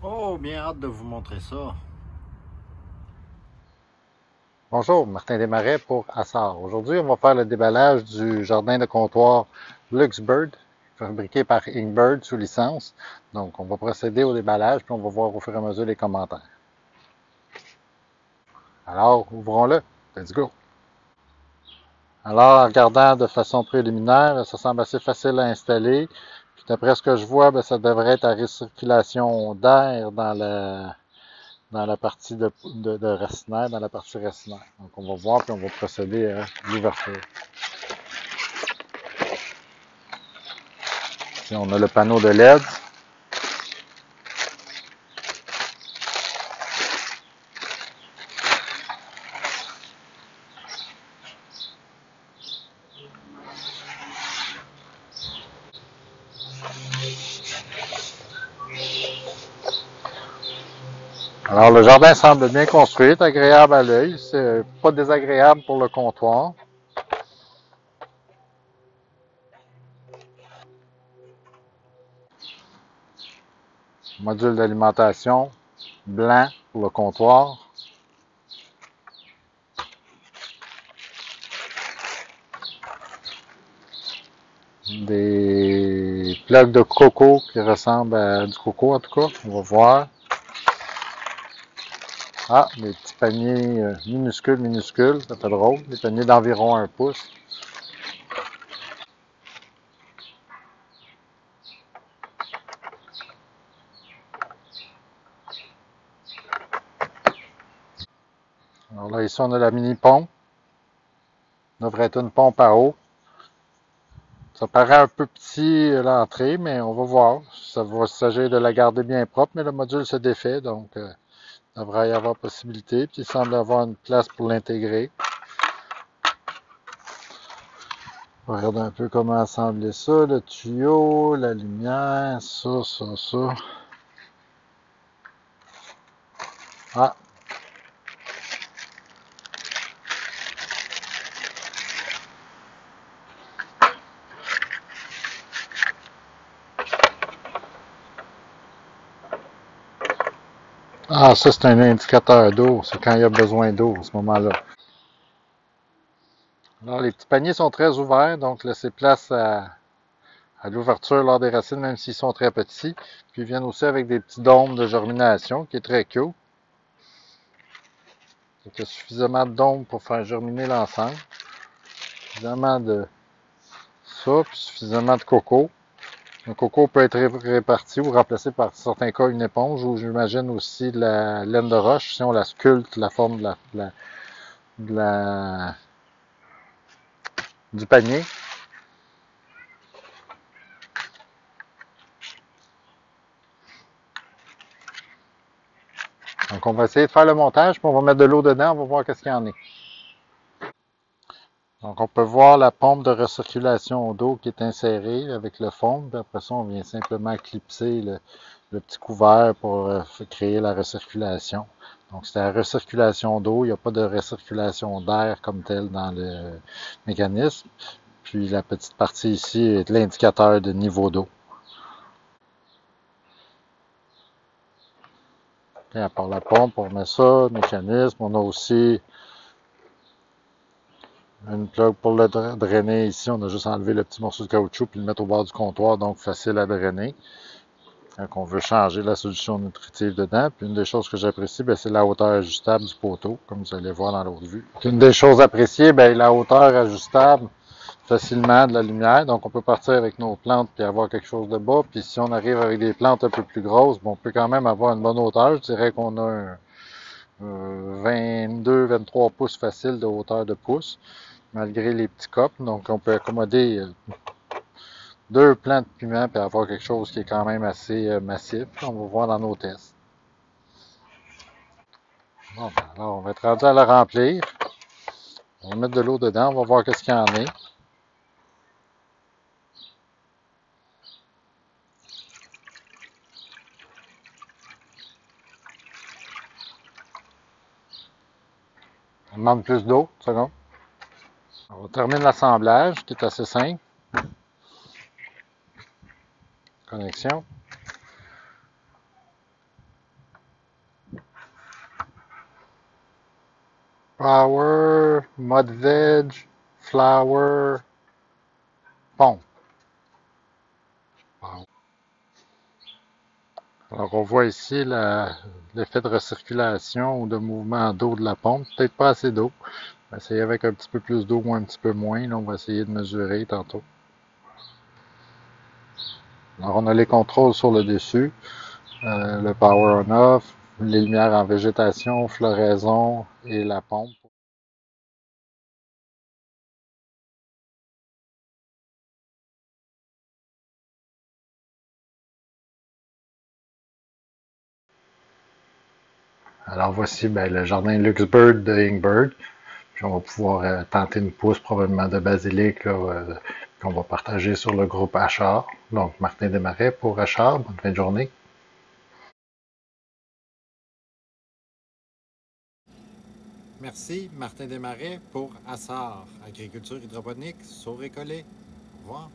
Oh, bien hâte de vous montrer ça. Bonjour, Martin Desmarais pour Assar. Aujourd'hui, on va faire le déballage du jardin de comptoir Luxbird, fabriqué par Inkbird sous licence. Donc, on va procéder au déballage, puis on va voir au fur et à mesure les commentaires. Alors, ouvrons-le. Let's go! Alors, en regardant de façon préliminaire, ça semble assez facile à installer. Puis d'après ce que je vois, ça devrait être à recirculation d'air dans la partie de racinaire, dans la partie racinaire. Donc, on va voir, puis on va procéder à l'ouverture. Ici, on a le panneau de LED. Alors, le jardin semble bien construit, est agréable à l'œil. C'est pas désagréable pour le comptoir. Module d'alimentation blanc pour le comptoir. Des plaques de coco qui ressemblent à du coco en tout cas. On va voir. Ah, des petits paniers minuscules, ça fait drôle. Des paniers d'environ 1 pouce. Alors là, ici, on a la mini pompe. Ça devrait être une pompe à eau. Ça paraît un peu petit l'entrée, mais on va voir. Ça va s'agir de la garder bien propre, mais le module se défait, donc il devrait y avoir possibilité. Puis il semble avoir une place pour l'intégrer. On va regarder un peu comment assembler ça, le tuyau, la lumière, ça. Ah, ah, ça c'est un indicateur d'eau, c'est quand il y a besoin d'eau à ce moment-là. Alors les petits paniers sont très ouverts, donc laissez place à l'ouverture lors des racines, même s'ils sont très petits. Puis ils viennent aussi avec des petits dômes de germination, qui est très cute. Il y a suffisamment de dômes pour faire germiner l'ensemble. Suffisamment de ça, puis suffisamment de coco. Le coco peut être réparti ou remplacé par certains cas une éponge, ou j'imagine aussi de la laine de roche, si on la sculpte la forme de la- du panier. Donc on va essayer de faire le montage, puis on va mettre de l'eau dedans, on va voir qu'est-ce qu'il y en est. Donc on peut voir la pompe de recirculation d'eau qui est insérée avec le fond, puis après ça on vient simplement clipser le petit couvert pour créer la recirculation. Donc c'est la recirculation d'eau, il n'y a pas de recirculation d'air comme tel dans le mécanisme. Puis la petite partie ici est l'indicateur de niveau d'eau. Et à part la pompe, on met ça, le mécanisme, on a aussi une plug pour le drainer ici. On a juste enlevé le petit morceau de caoutchouc puis le mettre au bord du comptoir, donc facile à drainer. Quand on veut changer la solution nutritive dedans. Puis une des choses que j'apprécie, c'est la hauteur ajustable du poteau, comme vous allez voir dans l'autre vue. Une des choses appréciées, la hauteur ajustable facilement de la lumière. Donc on peut partir avec nos plantes puis avoir quelque chose de bas. Puis si on arrive avec des plantes un peu plus grosses, on peut quand même avoir une bonne hauteur. Je dirais qu'on a un 22-23 pouces facile de hauteur de pouce, malgré les petits copes. Donc on peut accommoder 2 plants de piment et avoir quelque chose qui est quand même assez massif. On va voir dans nos tests. Bon, alors on va être rendu à la remplir. On va mettre de l'eau dedans, on va voir qu'est-ce qu'il y en est. On demande plus d'eau, une seconde. On termine l'assemblage qui est assez simple. Connexion. Power, mud veg, flower, pompe. Wow. Alors on voit ici l'effet de recirculation ou de mouvement d'eau de la pompe. Peut-être pas assez d'eau. On va essayer avec un petit peu plus d'eau ou un petit peu moins. Là, on va essayer de mesurer tantôt. Alors on a les contrôles sur le dessus. Le power on-off, les lumières en végétation, floraison et la pompe. Alors voici le jardin Luxbird de Ingberg. Puis on va pouvoir tenter une pousse probablement de basilic qu'on va partager sur le groupe Achard. Donc Martin Desmarais pour Achard. Bonne fin de journée. Merci, Martin Desmarais, pour Assar, agriculture hydroponique, Sauve-récollet. Au revoir.